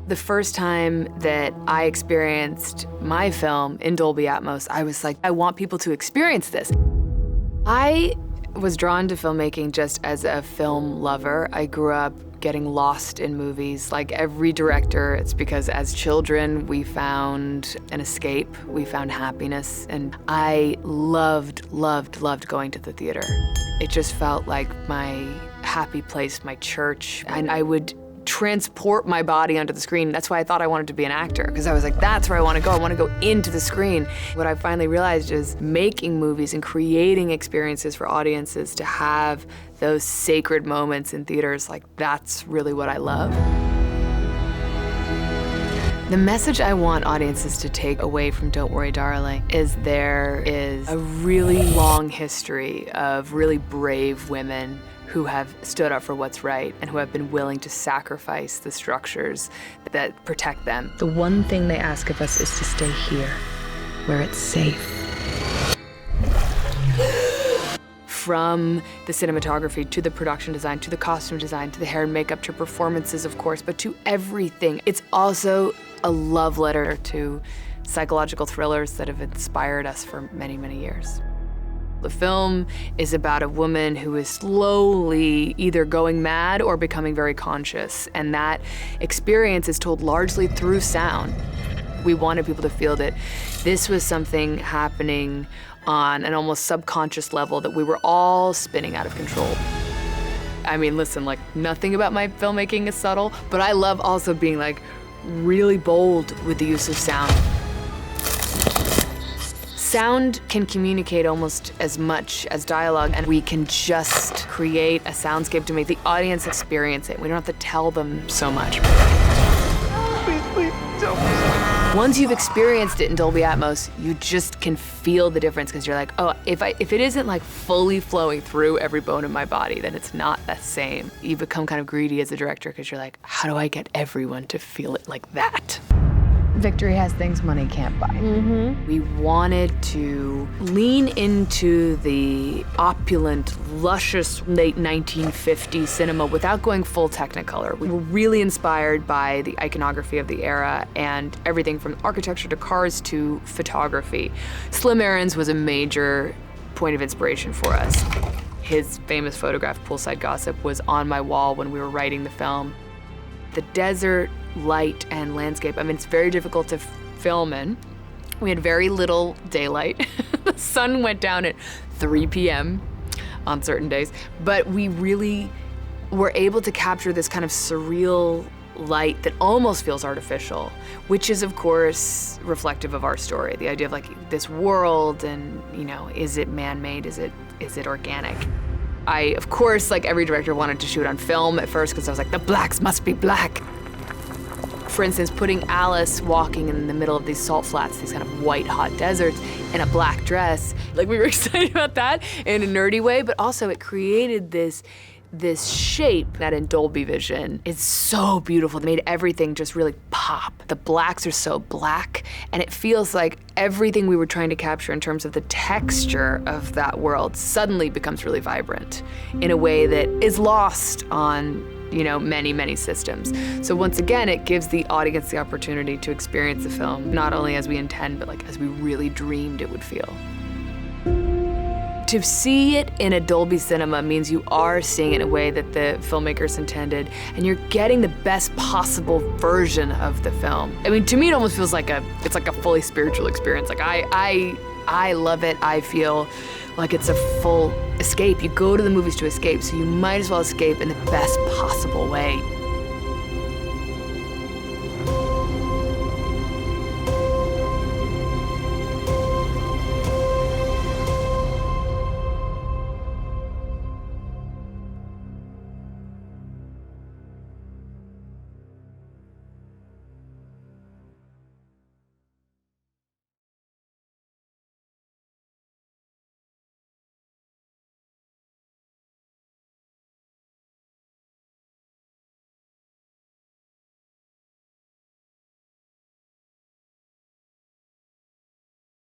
The first time that I experienced my film in Dolby Atmos, I was like, I want people to experience this. I was drawn to filmmaking just as a film lover. I grew up getting lost in movies. Like every director, it's because as children, we found an escape, we found happiness, and I loved going to the theater. It just felt like my happy place, my church, and I would transport my body onto the screen. That's why I thought I wanted to be an actor, because I was like, that's where I want to go. I want to go into the screen. What I finally realized is making movies and creating experiences for audiences to have those sacred moments in theaters, like that's really what I love. The message I want audiences to take away from Don't Worry, Darling is there is a really long history of really brave women who have stood up for what's right and who have been willing to sacrifice the structures that protect them. The one thing they ask of us is to stay here, where it's safe. From the cinematography, to the production design, to the costume design, to the hair and makeup, to performances, of course, but to everything. It's also a love letter to psychological thrillers that have inspired us for many, many years. The film is about a woman who is slowly either going mad or becoming very conscious, and that experience is told largely through sound. We wanted people to feel that this was something happening on an almost subconscious level, that we were all spinning out of control. I mean, listen, like nothing about my filmmaking is subtle, but I love also being like really bold with the use of sound. Sound can communicate almost as much as dialogue, and we can just create a soundscape to make the audience experience it. We don't have to tell them so much. Please, don't. Once you've experienced it in Dolby Atmos, you just can feel the difference, because you're like, oh, if it isn't like fully flowing through every bone in my body, then it's not the same. You become kind of greedy as a director, because you're like, how do I get everyone to feel it like that? Victory has things money can't buy. Mm-hmm. We wanted to lean into the opulent, luscious late 1950s cinema without going full Technicolor. We were really inspired by the iconography of the era and everything from architecture to cars to photography. Slim Aarons was a major point of inspiration for us. His famous photograph, Poolside Gossip, was on my wall when we were writing the film. The desert, light, and landscape, I mean, it's very difficult to film in. We had very little daylight. The sun went down at 3 p.m. on certain days, but we really were able to capture this kind of surreal light that almost feels artificial, which is, of course, reflective of our story. The idea of like this world and, you know, is it man-made? Is it organic? I, of course, like every director, wanted to shoot on film at first, because I was like, the blacks must be black. For instance, putting Alice walking in the middle of these salt flats, these kind of white, hot deserts, in a black dress. Like, we were excited about that in a nerdy way, but also it created this shape that in Dolby Vision is so beautiful. It made everything just really pop. The blacks are so black, and it feels like everything we were trying to capture in terms of the texture of that world suddenly becomes really vibrant in a way that is lost on, you know, many, many systems. So once again, it gives the audience the opportunity to experience the film, not only as we intend, but like as we really dreamed it would feel. To see it in a Dolby cinema means you are seeing it in a way that the filmmakers intended, and you're getting the best possible version of the film. I mean, to me, it almost feels like it's like a fully spiritual experience. Like I love it. I feel like it's a full escape. You go to the movies to escape, so you might as well escape in the best possible way.